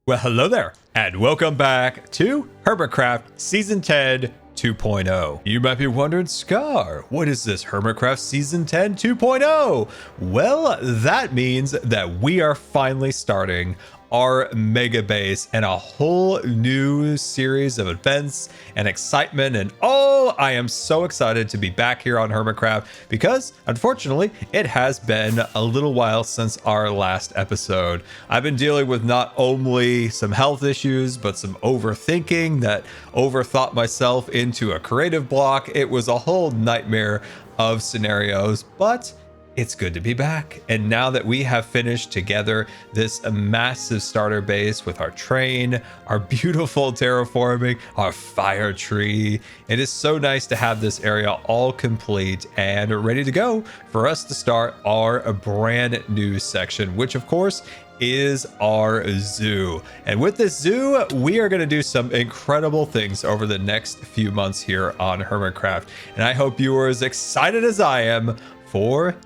Well, hello there, and welcome back to Hermitcraft Season 10 2.0. You might be wondering, Scar, what is this Hermitcraft Season 10 2.0? Well, that means that we are finally starting our Megabase and a whole new series of events and excitement. And oh, I am so excited to be back here on Hermitcraft because unfortunately it has been a little while since our last episode. I've been dealing with not only some health issues, but some overthinking that overthought myself into a creative block. It was a whole nightmare of scenarios, but it's good to be back. And now that we have finished together this massive starter base with our train, our beautiful terraforming, our fire tree, it is so nice to have this area all complete and ready to go for us to start our brand new section, which of course is our zoo. And with this zoo, we are going to do some incredible things over the next few months here on Hermitcraft. And I hope you are as excited as I am for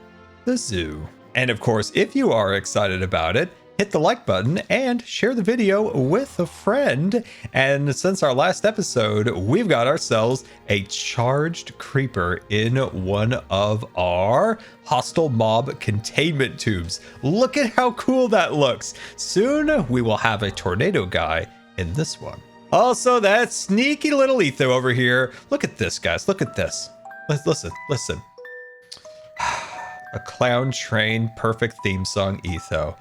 the zoo. And of course, if you are excited about it, hit the like button and share the video with a friend. And since our last episode, we've got ourselves a charged creeper in one of our hostile mob containment tubes. Look at how cool that looks. Soon we will have a tornado guy in this one. Also, that sneaky little Etho over here. Look at this, guys. Look at this. Listen. A clown train, perfect theme song, Etho.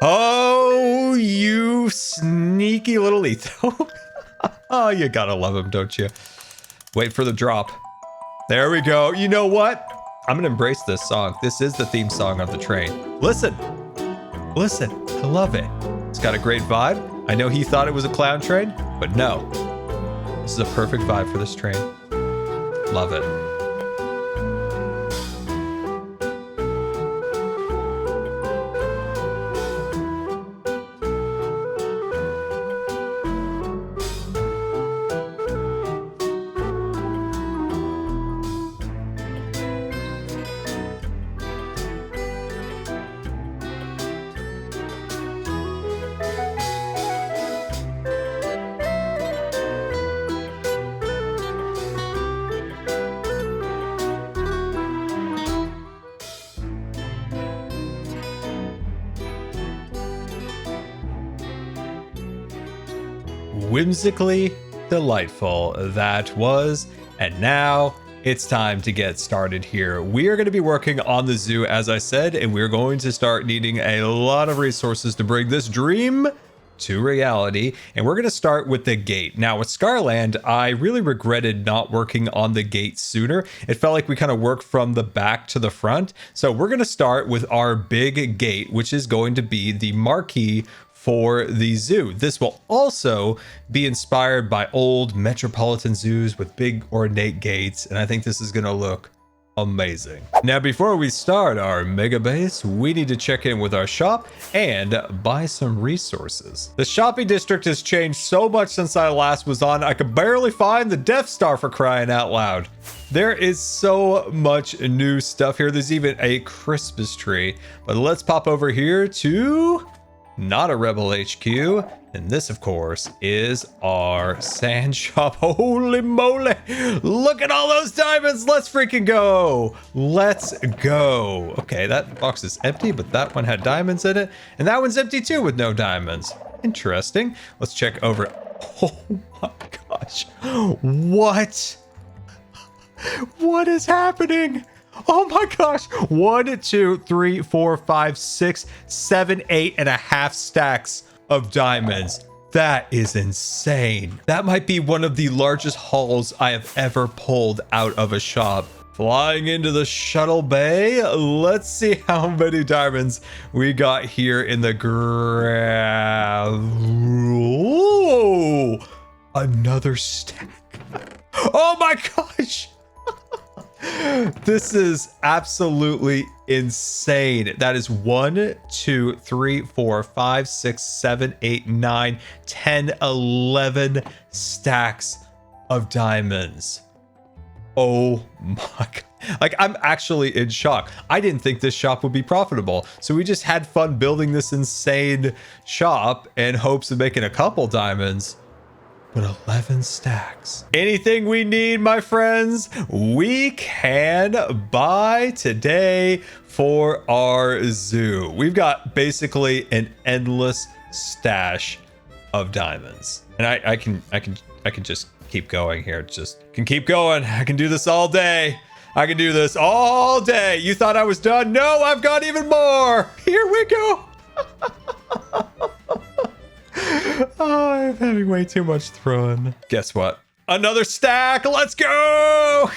Oh, you sneaky little Etho. Oh, you gotta love him, don't you? Wait for the drop. There we go. You know what? I'm gonna embrace this song. This is the theme song of the train. Listen. I love it. It's got a great vibe. I know he thought it was a clown train, but no. This is a perfect vibe for this train. Love it. Whimsically delightful that was, and now it's time to get started here. We are going to be working on the zoo, as I said, and we're going to start needing a lot of resources to bring this dream to reality. And we're going to start with the gate. Now with Scarland, I really regretted not working on the gate sooner. It felt like we kind of worked from the back to the front. So we're going to start with our big gate, which is going to be the marquee for the zoo. This will also be inspired by old metropolitan zoos with big ornate gates, and I think this is gonna look amazing. Now, before we start our mega base, we need to check in with our shop and buy some resources. The shopping district has changed so much since I last was on. I could barely find the Death Star, for crying out loud. There is so much new stuff here. There's even a Christmas tree, but let's pop over here to Not a Rebel HQ, and this of course is our sand shop. Holy moly, look at all those diamonds. Let's freaking go. Let's go. Okay, that box is empty, but that one had diamonds in it, and that one's empty too with no diamonds. Interesting. Let's check over. Oh my gosh, what is happening? Oh my gosh. 1, 2, 3, 4, 5, 6, 7, 8.5 stacks of diamonds. That is insane. That might be one of the largest hauls I have ever pulled out of a shop. Flying into the shuttle bay. Let's see how many diamonds we got here in the ground. Ooh, another stack. Oh my gosh. This is absolutely insane. That is 1, 2, 3, 4, 5, 6, 7, 8, 9, 10, 11 stacks of diamonds. Oh my God. Like, I'm actually in shock. I didn't think this shop would be profitable. So we just had fun building this insane shop in hopes of making a couple diamonds. But 11 stacks. Anything we need, my friends, we can buy today for our zoo. We've got basically an endless stash of diamonds. And I can just keep going here. Just can keep going. I can do this all day. I can do this all day. You thought I was done? No, I've got even more. Here we go. Oh, I'm having way too much fun. Guess what? Another stack. Let's go.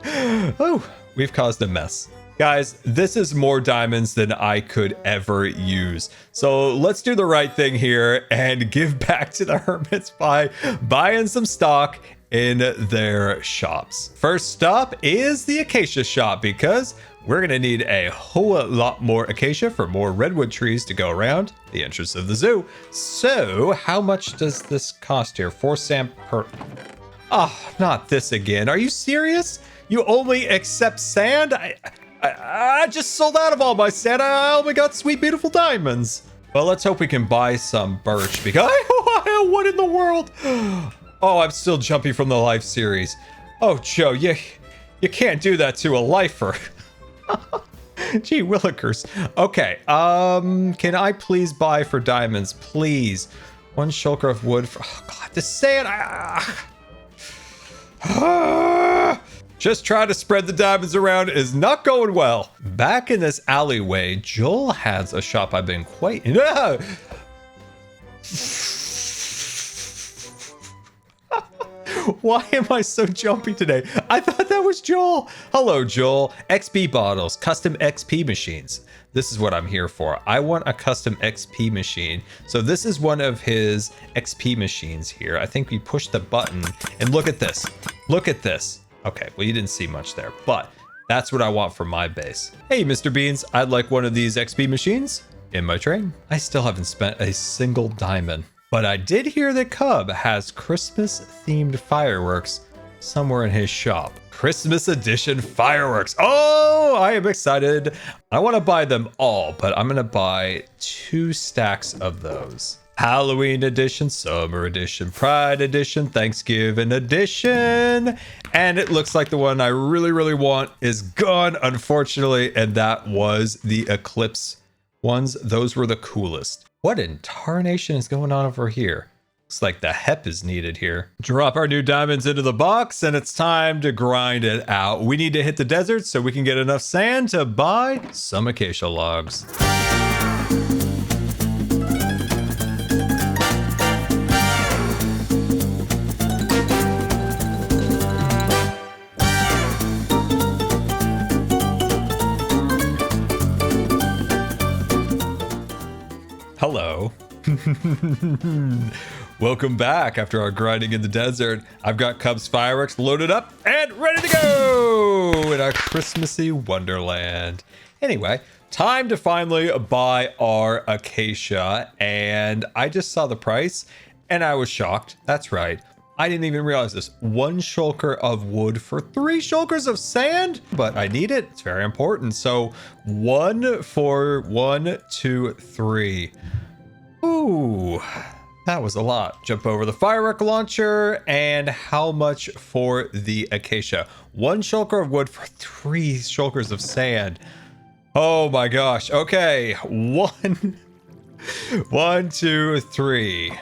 Oh, we've caused a mess. Guys, this is more diamonds than I could ever use. So let's do the right thing here and give back to the hermits by buying some stock in their shops. First stop is the Acacia shop because we're gonna need a whole lot more acacia for more redwood trees to go around the entrance of the zoo. So how much does this cost here? 4 sand per... Oh, not this again. Are you serious? You only accept sand? I just sold out of all my sand. I only got sweet, beautiful diamonds. Well, let's hope we can buy some birch because... What in the world? Oh, I'm still jumpy from the life series. Oh, Joe, you can't do that to a lifer. Gee willikers. Okay, can I please buy for diamonds, please? 1 shulker of wood for... Oh, God, the sand... Just trying to spread the diamonds around is not going well. Back in this alleyway, Joel has a shop I've been quite... Why am I so jumpy today? I thought that was Joel. Hello, Joel. XP bottles, custom XP machines. This is what I'm here for. I want a custom XP machine. So this is one of his XP machines here. I think we push the button and look at this. Look at this. Okay, well, you didn't see much there, but that's what I want for my base. Hey, Mr. Beans, I'd like one of these XP machines in my train. I still haven't spent a single diamond. But I did hear that Cub has Christmas-themed fireworks somewhere in his shop. Christmas edition fireworks. Oh, I am excited. I want to buy them all, but I'm going to buy 2 stacks of those. Halloween edition, summer edition, Pride edition, Thanksgiving edition. And it looks like the one I really, really want is gone, unfortunately. And that was the Eclipse ones. Those were the coolest. What in tarnation is going on over here? Looks like the HEP is needed here. Drop our new diamonds into the box and it's time to grind it out. We need to hit the desert so we can get enough sand to buy some acacia logs. Hello. Welcome back after our grinding in the desert. I've got Cub's fireworks loaded up and ready to go in our Christmassy wonderland. Anyway, time to finally buy our acacia, and I just saw the price and I was shocked. That's right. I didn't even realize this. 1 shulker of wood for 3 shulkers of sand, but I need it. It's very important. So 1 for 1, 2, 3. Ooh, that was a lot. Jump over the firework launcher. And how much for the acacia? 1 shulker of wood for 3 shulkers of sand. Oh my gosh. Okay. 1, 2, 3.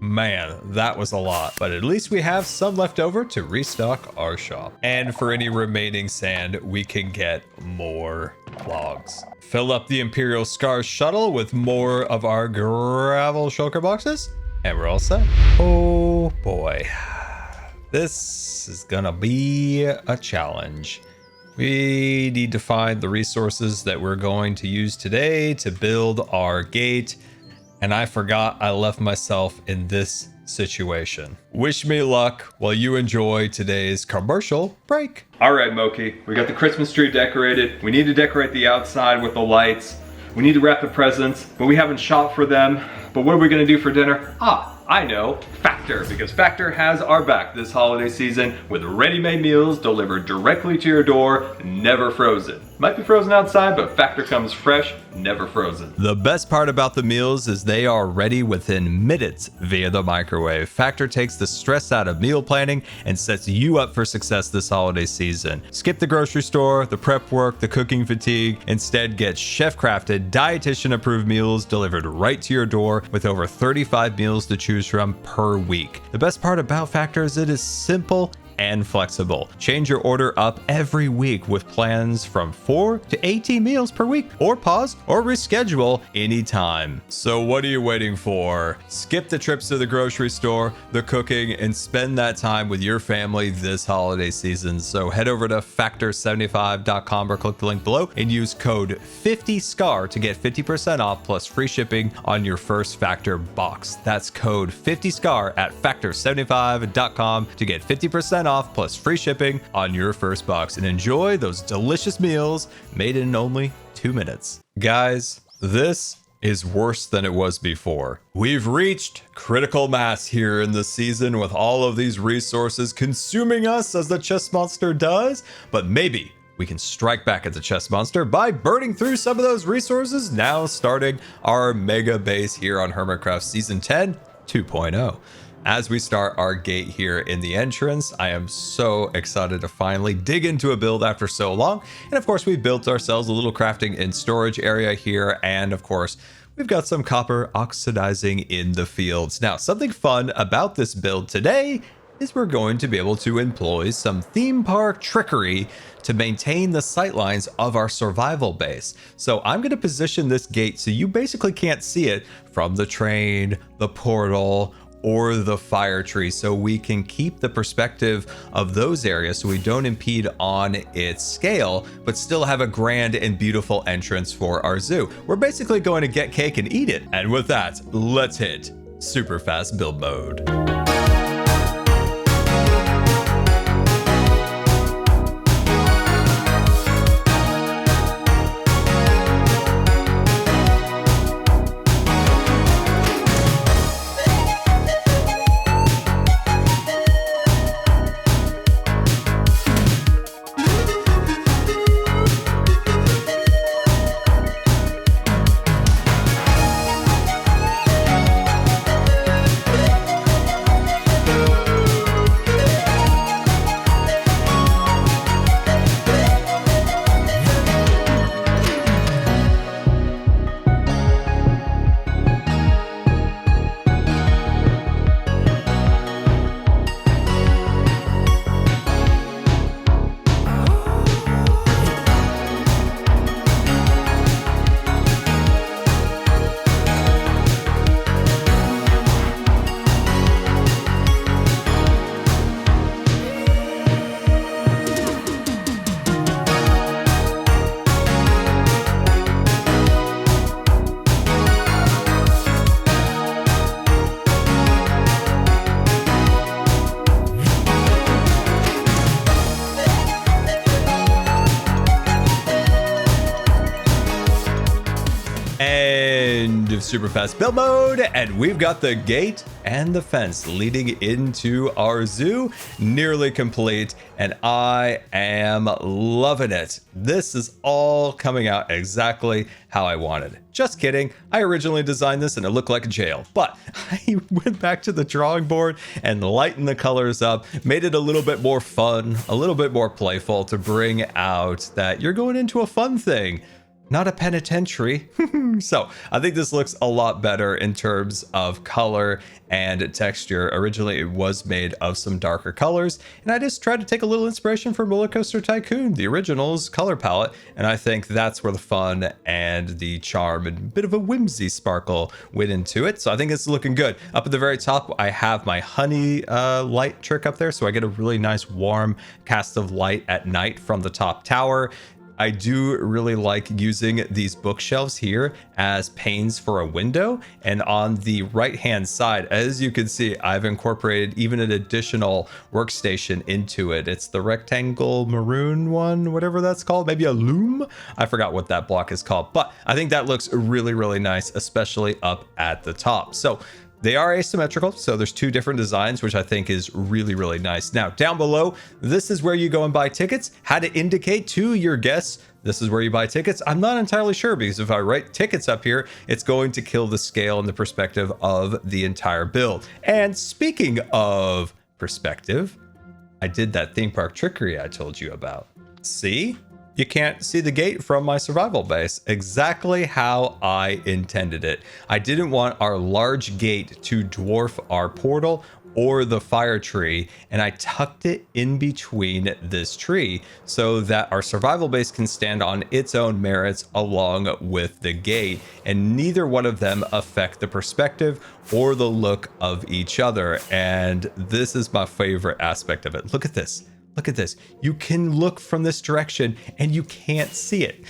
Man, that was a lot, but at least we have some left over to restock our shop. And for any remaining sand, we can get more logs. Fill up the Imperial Scar shuttle with more of our gravel shulker boxes, and we're all set. Oh boy, this is gonna be a challenge. We need to find the resources that we're going to use today to build our gate. And I forgot I left myself in this situation. Wish me luck while you enjoy today's commercial break. All right, Moki, we got the Christmas tree decorated. We need to decorate the outside with the lights. We need to wrap the presents, but we haven't shopped for them. But what are we gonna do for dinner? I know, Factor, because Factor has our back this holiday season with ready-made meals delivered directly to your door, never frozen. Might be frozen outside, but Factor comes fresh, never frozen. The best part about the meals is they are ready within minutes via the microwave. Factor takes the stress out of meal planning and sets you up for success this holiday season. Skip the grocery store, the prep work, the cooking fatigue. Instead, get chef-crafted, dietitian-approved meals delivered right to your door with over 35 meals to choose from per week. The best part about Factor is it is simple and flexible. Change your order up every week with plans from 4 to 18 meals per week, or pause or reschedule anytime. So what are you waiting for? Skip the trips to the grocery store, the cooking, and spend that time with your family this holiday season. So head over to factor75.com or click the link below and use code 50SCAR to get 50% off plus free shipping on your first Factor box. That's code 50SCAR at factor75.com to get 50% off plus free shipping on your first box, and enjoy those delicious meals made in only 2 minutes. Guys, this is worse than it was before. We've reached critical mass here in the season with all of these resources consuming us as the chest monster does, but maybe we can strike back at the chest monster by burning through some of those resources, now starting our mega base here on Hermitcraft Season 10 2.0. As we start our gate here in the entrance, I am so excited to finally dig into a build after so long. And of course, we've built ourselves a little crafting and storage area here. And of course, we've got some copper oxidizing in the fields. Now, something fun about this build today is we're going to be able to employ some theme park trickery to maintain the sightlines of our survival base. So I'm going to position this gate so you basically can't see it from the train, the portal, or the fire tree, so we can keep the perspective of those areas so we don't impede on its scale, but still have a grand and beautiful entrance for our zoo. We're basically going to get cake and eat it. And with that, let's hit super fast build mode. Super fast build mode, and we've got the gate and the fence leading into our zoo nearly complete, and I am loving it. This is all coming out exactly how I wanted. Just kidding. I originally designed this and it looked like a jail, but I went back to the drawing board and lightened the colors up, made it a little bit more fun, a little bit more playful to bring out that you're going into a fun thing, not a penitentiary. So I think this looks a lot better in terms of color and texture. Originally, it was made of some darker colors, and I just tried to take a little inspiration from Roller Coaster Tycoon, the original's color palette, and I think that's where the fun and the charm and a bit of a whimsy sparkle went into it. So I think it's looking good. Up at the very top, I have my honey light trick up there, so I get a really nice warm cast of light at night from the top tower. I do really like using these bookshelves here as panes for a window. And on the right-hand side, as you can see, I've incorporated even an additional workstation into it. It's the rectangle maroon one, whatever that's called, maybe a loom. I forgot what that block is called, but I think that looks really, really nice, especially up at the top. So they are asymmetrical, so there's two different designs, which I think is really, really nice. Now, down below, this is where you go and buy tickets. How to indicate to your guests this is where you buy tickets? I'm not entirely sure, because if I write tickets up here, it's going to kill the scale and the perspective of the entire build. And speaking of perspective, I did that theme park trickery I told you about. See? You can't see the gate from my survival base. Exactly how I intended it. I didn't want our large gate to dwarf our portal or the fire tree, and I tucked it in between this tree so that our survival base can stand on its own merits along with the gate, and neither one of them affect the perspective or the look of each other. And this is my favorite aspect of it. Look at this. Look at this. You can look from this direction and you can't see it.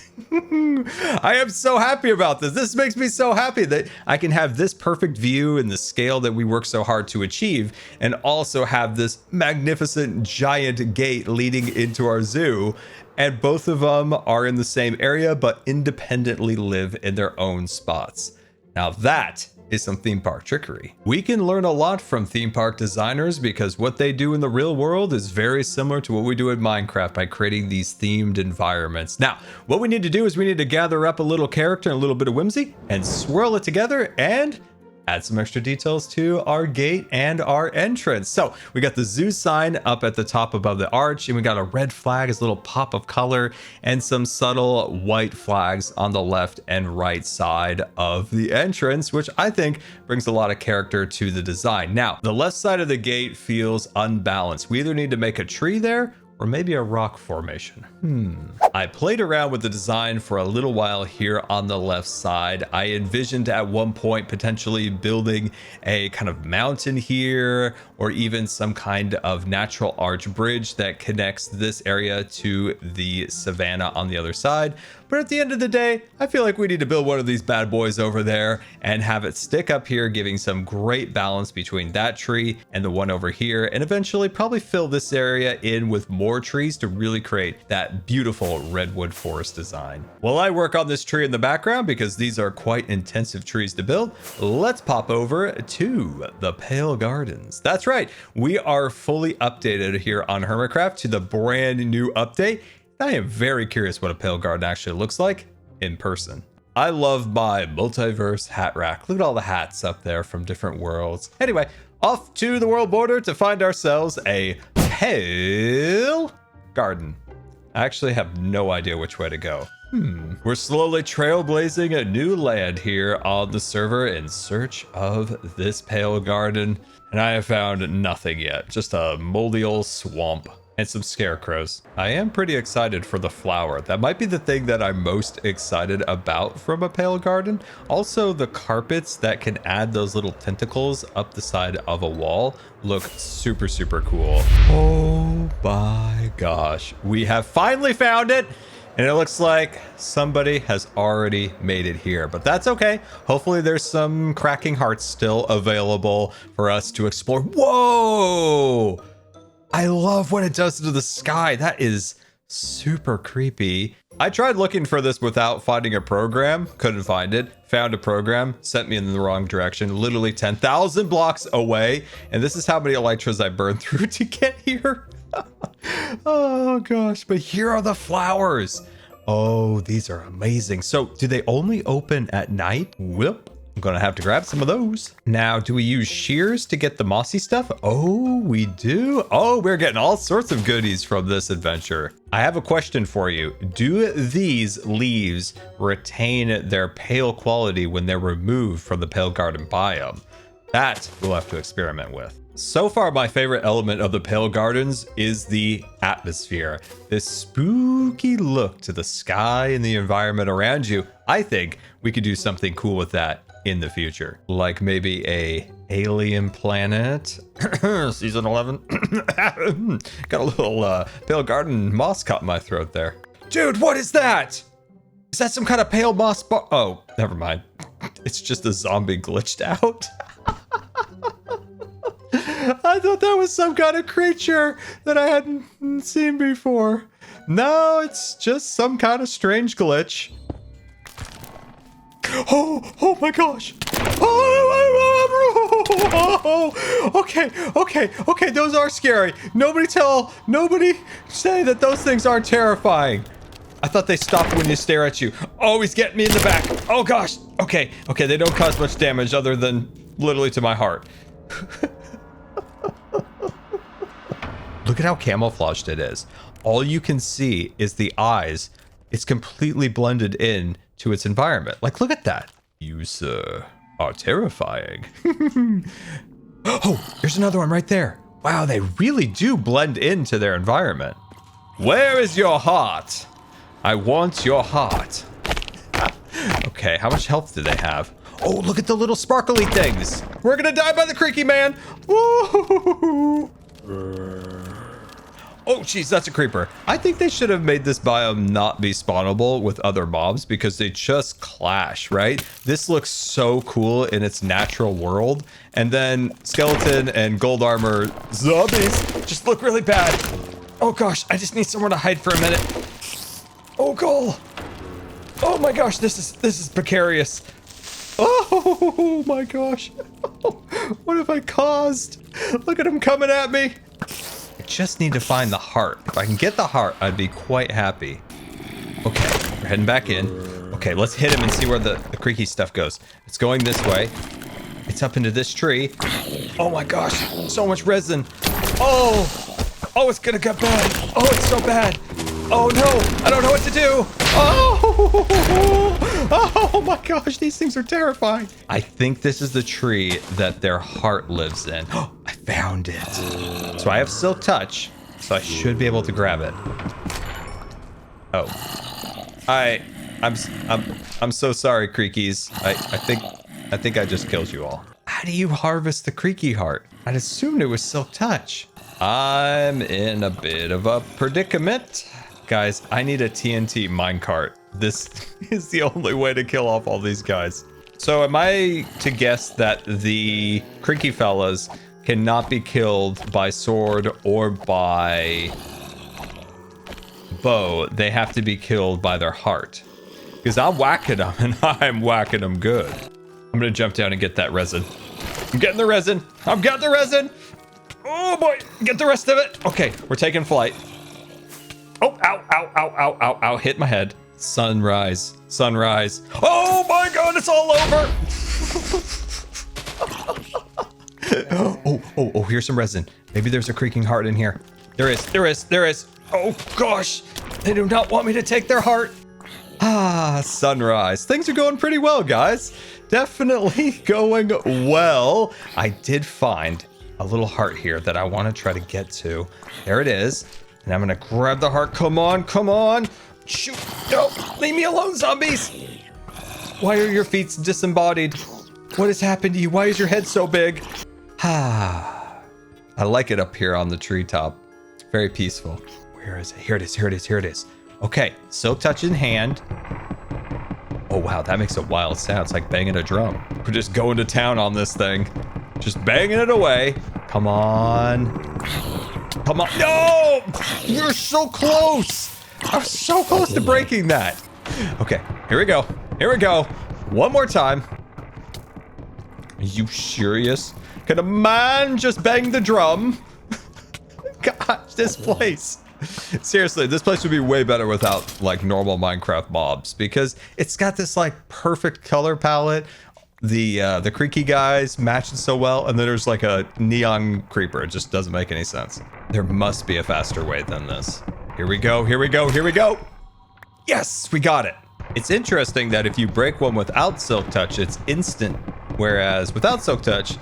I am so happy about this. This makes me so happy that I can have this perfect view in the scale that we work so hard to achieve, and also have this magnificent giant gate leading into our zoo. And both of them are in the same area, but independently live in their own spots. Now that is some theme park trickery. We can learn a lot from theme park designers, because what they do in the real world is very similar to what we do in Minecraft by creating these themed environments. Now, what we need to do is we need to gather up a little character and a little bit of whimsy and swirl it together and add some extra details to our gate and our entrance. So we got the zoo sign up at the top above the arch, and we got a red flag as a little pop of color, and some subtle white flags on the left and right side of the entrance, which I think brings a lot of character to the design. Now, the left side of the gate feels unbalanced. We either need to make a tree there or maybe a rock formation. I played around with the design for a little while here on the left side. I envisioned at one point potentially building a kind of mountain here, or even some kind of natural arch bridge that connects this area to the savanna on the other side. But at the end of the day, I feel like we need to build one of these bad boys over there and have it stick up here, giving some great balance between that tree and the one over here, and eventually probably fill this area in with more trees to really create that beautiful redwood forest design. While I work on this tree in the background, because these are quite intensive trees to build, let's pop over to the Pale Gardens. That's right, we are fully updated here on Hermitcraft to the brand new update. I am very curious what a Pale Garden actually looks like in person. I love my multiverse hat rack. Look at all the hats up there from different worlds. Anyway, off to the world border to find ourselves a Pale Garden. I actually have no idea which way to go. We're slowly trailblazing a new land here on the server in search of this Pale Garden, and I have found nothing yet. Just a moldy old swamp and some scarecrows. I am pretty excited for the flower. That might be the thing that I'm most excited about from a Pale Garden. Also, the carpets that can add those little tentacles up the side of a wall look super, super cool. Oh my gosh. We have finally found it. And it looks like somebody has already made it here, but that's okay. Hopefully there's some cracking hearts still available for us to explore. Whoa! I love what it does to the sky. That is super creepy. I tried looking for this without finding a program. Couldn't find it. Found a program. Sent me in the wrong direction. Literally 10,000 blocks away. And this is how many elytras I burned through to get here. Oh gosh. But here are the flowers. Oh, these are amazing. So do they only open at night? Whoop. I'm gonna have to grab some of those. Now, do we use shears to get the mossy stuff? Oh, we do. Oh, we're getting all sorts of goodies from this adventure. I have a question for you. Do these leaves retain their pale quality when they're removed from the Pale Garden biome? That we'll have to experiment with. So far, my favorite element of the Pale Gardens is the atmosphere. This spooky look to the sky and the environment around you. I think we could do something cool with that in the future, like maybe a alien planet. Season 11. Got a little Pale Garden moss caught in my throat there. Dude, what is that? Is that some kind of pale moss bar? Oh, never mind. It's just a zombie glitched out. I thought that was some kind of creature that I hadn't seen before. No, it's just some kind of strange glitch. Oh my gosh. Okay, those are scary. Nobody say that those things aren't terrifying. I thought they stopped when you stare at you. Oh, he's getting me in the back. Oh gosh. Okay, they don't cause much damage other than literally to my heart. Look at how camouflaged it is. All you can see is the eyes. It's completely blended in to its environment. Like, look at that. You, sir, are terrifying. Oh, there's another one right there. Wow, they really do blend into their environment. Where is your heart? I want your heart. Okay, how much health do they have? Oh, look at the little sparkly things. We're gonna die by the creaky man. Woo! Oh, jeez, that's a creeper. I think they should have made this biome not be spawnable with other mobs because they just clash, right? This looks so cool in its natural world. And then skeleton and gold armor zombies just look really bad. Oh gosh, I just need somewhere to hide for a minute. Oh, goal. Oh my gosh, this is precarious. Oh my gosh. What have I caused? Look at him coming at me. I just need to find the heart. If I can get the heart, I'd be quite happy. Okay, we're heading back in. Okay, let's hit him and see where the creaky stuff goes. It's going this way. It's up into this tree. Oh my gosh, so much resin. Oh, it's gonna get bad. Oh, it's so bad. Oh no, I don't know what to do. Oh my gosh, these things are terrifying. I think this is the tree that their heart lives in. Oh, I found it. So I have Silk Touch, so I should be able to grab it. Oh, I'm so sorry, creakies. I think I just killed you all. How do you harvest the creaky heart? I'd assumed it was Silk Touch. I'm in a bit of a predicament. Guys, I need a TNT minecart. This is the only way to kill off all these guys. So am I to guess that the creaky fellas cannot be killed by sword or by bow? They have to be killed by their heart. Because I'm whacking them, and I'm whacking them good. I'm going to jump down and get that resin. I'm getting the resin. I've got the resin. Oh boy, get the rest of it. Okay, we're taking flight. Oh, ow, hit my head. Sunrise. Oh my god, it's all over. Oh, here's some resin. Maybe there's a creaking heart in here. There is. Oh gosh, they do not want me to take their heart. Sunrise. Things are going pretty well, guys. Definitely going well. I did find a little heart here that I want to try to get to. There it is. And I'm gonna grab the heart. Come on. Shoot. No, leave me alone, zombies. Why are your feet disembodied? What has happened to you? Why is your head so big? I like it up here on the treetop. Very peaceful. Where is it? Here it is. Okay, Silk Touch in hand. Oh wow, that makes a wild sound. It's like banging a drum. We're just going to town on this thing. Just banging it away. Come on. No! You're so close! I was so close to breaking that. Okay, here we go. One more time. Are you serious? Can a man just bang the drum? Gosh, this place. Seriously, this place would be way better without like normal Minecraft mobs because it's got this like perfect color palette. The creaky guys matching so well, and then there's like a neon creeper. It just doesn't make any sense. There must be a faster way than this. Here we go. Yes, we got it. It's interesting that if you break one without Silk Touch, it's instant, whereas without Silk Touch,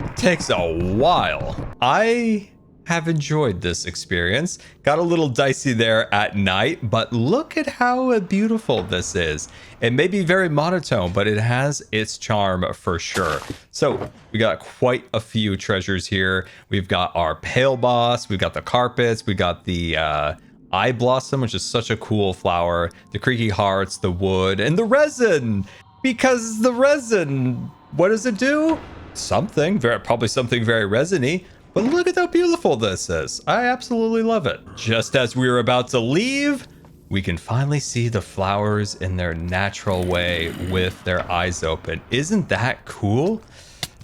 it takes a while. I have enjoyed this experience. Got a little dicey there at night, but look at how beautiful this is. It may be very monotone, but it has its charm for sure. So we got quite a few treasures here. We've got our pale boss, we've got the carpets, we got the eye blossom, which is such a cool flower, the creaky hearts, the wood, and the resin. Because the resin, what does it do? Something, probably something very resiny. But look at how beautiful this is. I absolutely love it. Just as we were about to leave, we can finally see the flowers in their natural way with their eyes open. Isn't that cool?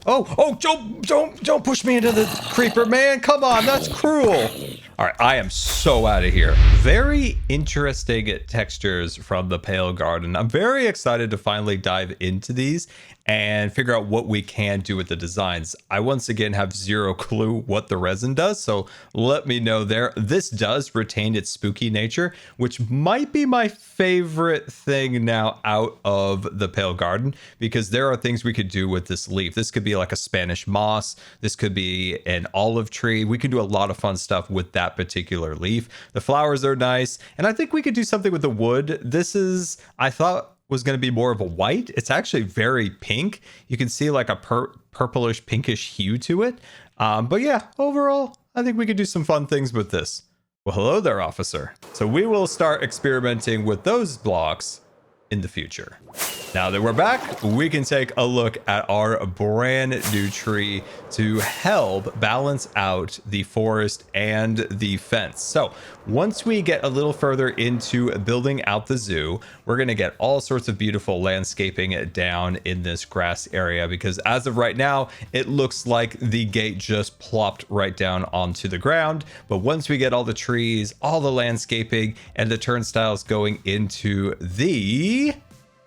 Oh, don't push me into the creeper, man. Come on, that's cruel. All right, I am so out of here. Very interesting textures from the Pale Garden. I'm very excited to finally dive into these and figure out what we can do with the designs. I once again have zero clue what the resin does, so let me know there. This does retain its spooky nature, which might be my favorite thing now out of the Pale Garden, because there are things we could do with this leaf. This could be like a Spanish moss. This could be an olive tree. We could do a lot of fun stuff with that particular leaf. The flowers are nice, and I think we could do something with the wood. This is, I thought, was going to be more of a white. It's actually very pink. You can see like a purplish pinkish hue to it. But yeah, overall, I think we could do some fun things with this. Well, hello there, officer. So we will start experimenting with those blocks in the future. Now that we're back, we can take a look at our brand new tree to help balance out the forest and the fence. So once we get a little further into building out the zoo, we're going to get all sorts of beautiful landscaping down in this grass area, because as of right now, it looks like the gate just plopped right down onto the ground. But once we get all the trees, all the landscaping, and the turnstiles going into the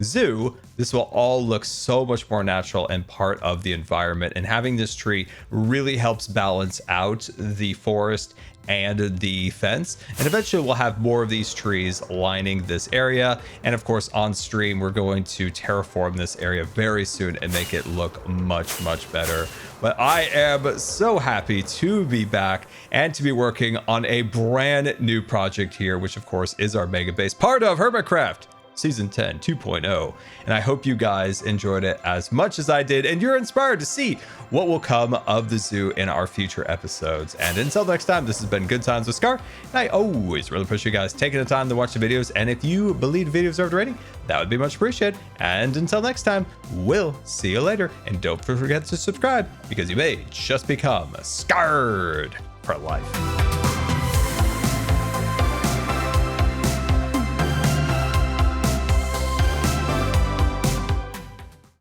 zoo, this will all look so much more natural and part of the environment. And having this tree really helps balance out the forest and the fence. And eventually we'll have more of these trees lining this area. And of course, on stream, we're going to terraform this area very soon and make it look much, much better. But I am so happy to be back and to be working on a brand new project here, which of course is our Megabase, part of Hermitcraft Season 10 2.0. And I hope you guys enjoyed it as much as I did, and you're inspired to see what will come of the zoo in our future episodes. And until next time, this has been Good Times with Scar, and I always really appreciate you guys taking the time to watch the videos. And if you believe the video deserved a rating, that would be much appreciated. And until next time, we'll see you later. And don't forget to subscribe, because you may just become scarred for life.